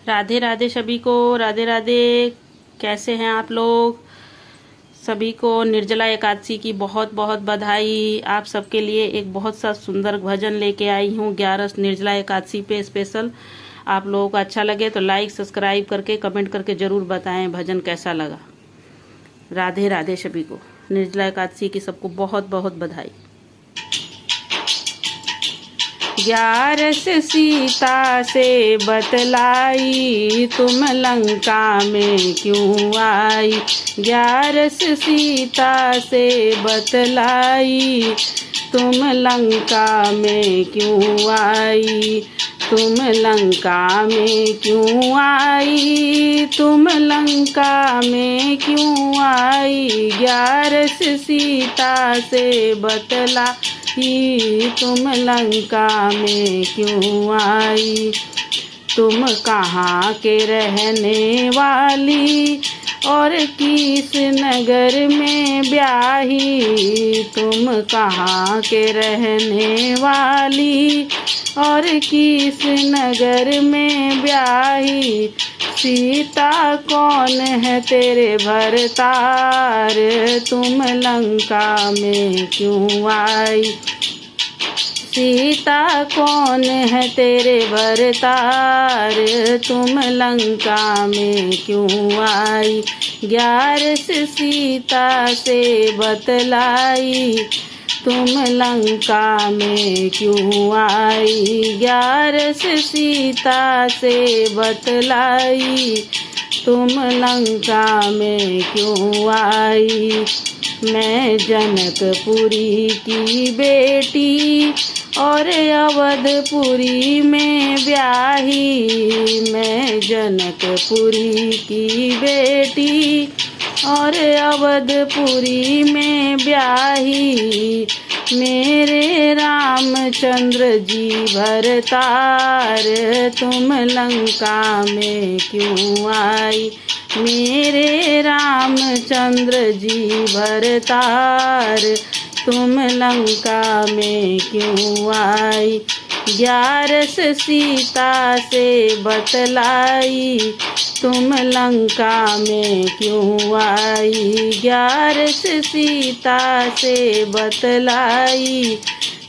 राधे राधे सभी को, राधे राधे। कैसे हैं आप लोग? सभी को निर्जला एकादशी की बहुत बहुत बधाई। आप सबके लिए एक बहुत सा सुंदर भजन लेके आई हूँ 11 निर्जला एकादशी पे स्पेशल। आप लोगों को अच्छा लगे तो लाइक सब्सक्राइब करके कमेंट करके ज़रूर बताएं भजन कैसा लगा। राधे राधे सभी को, निर्जला एकादशी की सबको बहुत बहुत बधाई। 11 सीता से बतलाई, तुम लंका में क्यों आई। 11 सीता से बतलाई, तुम लंका में क्यों आई। तुम लंका में क्यों आई, तुम लंका में क्यों आई। 11 सीता से बतलाई, तुम लंका में क्यों आई। तुम कहाँ के रहने वाली और किस नगर में ब्याही। तुम कहाँ के रहने वाली और किस नगर में ब्याही। सीता कौन है तेरे भरतार, तुम लंका में क्यों आई। सीता कौन है तेरे भरतार, तुम लंका में क्यों आई। 11 सीता से बतलाई, तुम लंका में क्यों आई। 11 सीता से बतलाई, तुम लंका में क्यों आई। मैं जनकपुरी की बेटी और अवधपुरी में ब्याही। मैं जनकपुरी की बेटी और अवधपुरी में ब्याही। मेरे रामचंद्र जी भरतार, तुम लंका में क्यों आई। मेरे रामचंद्र जी भरतार, तुम लंका में क्यों आई। 11 सीता से बतलाई, तुम लंका में क्यों आई। 11 सीता से बतलाई,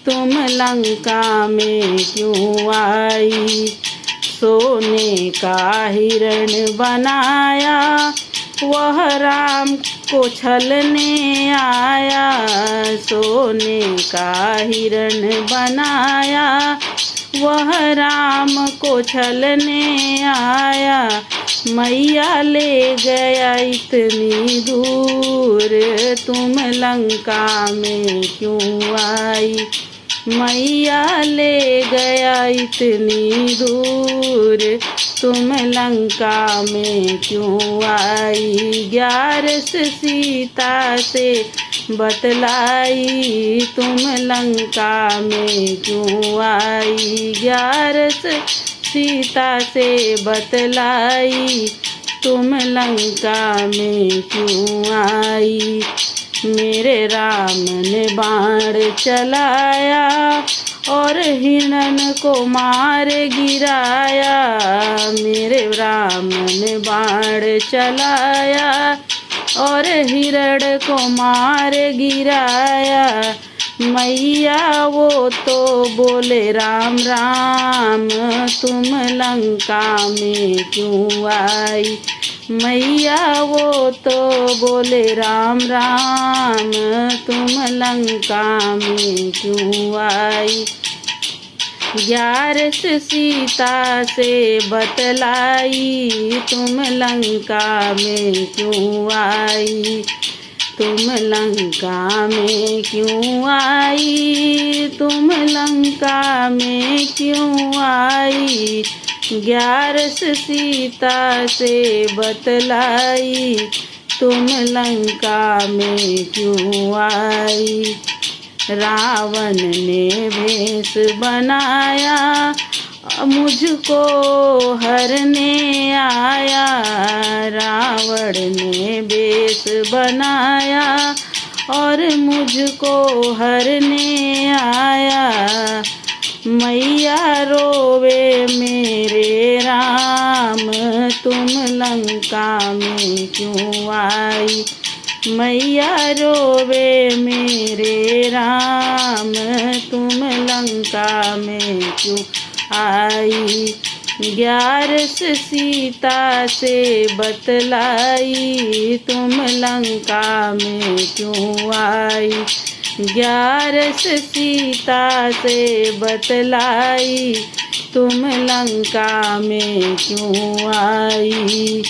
तुम लंका में क्यों आई। सोने का हिरण बनाया, वह राम को छलने आया। सोने का हिरण बनाया, वह राम को छलने आया। मैया ले गया इतनी दूर, तुम लंका में क्यों आई। मैया ले गया इतनी दूर, तुम लंका में क्यों आई। 11 सीता से बतलाई, तुम लंका में क्यों आई। 11 सीता से बतलाई, तुम लंका में क्यों आई। मेरे राम ने बाण चलाया और हिरण को मार गिराया। मेरे राम ने बाण चलाया और हिरण को मार गिराया। मैया वो तो बोले राम राम, तुम लंका में क्यों आई। मैया वो तो बोले राम राम, तुम लंका में क्यों आई। 11 सीता से बतलाई, तुम लंका में क्यों आई। तुम लंका में क्यों आई, तुम लंका में क्यों आई। 11 सीता से बतलाई, तुम लंका में क्यों आई। रावण ने भेष बनाया, मुझको हरने आया। रावण ने भेष बनाया और मुझको हरने आया। मैया रोवे मेरे राम, तुम लंका में क्यों आई। मैया रोवे मेरे राम, तुम लंका में क्यों आई। 11 सीता से बतलाई, तुम लंका में क्यों आई। 11 सीता से बतलाई, तुम लंका में क्यों आई।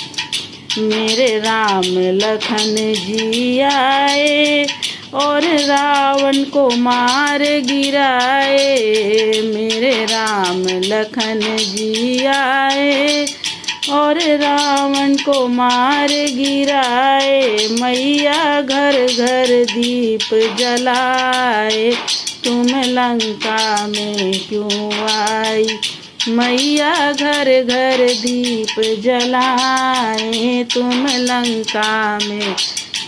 मेरे राम लखन जी आए और रावण को मार गिराए। मेरे राम लखन जी आए और रावण को मार गिराए। मैया घर घर दीप जलाए, तुम लंका में क्यों आई। मैया घर घर दीप जलाए, तुम लंका में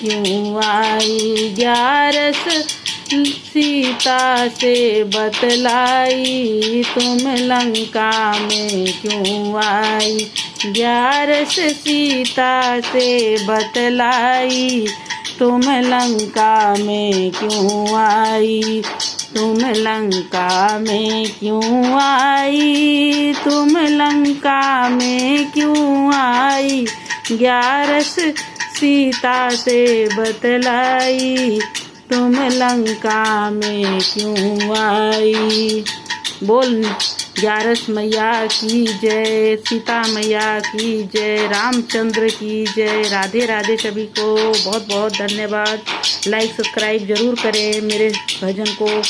क्यों आई। 11 सीता से बतलाई, तुम लंका में क्यों आई। 11 सीता से बतलाई, तुम लंका में क्यों आई। तुम लंका में क्यों आई, तुम लंका में क्यों आई। 11 सीता से बतलाई, तुम लंका में क्यों आई। बोल 11 मैया की जय, सीता मैया की जय, रामचंद्र की जय। राधे राधे। सभी को बहुत बहुत धन्यवाद। लाइक सब्सक्राइब जरूर करें मेरे भजन को।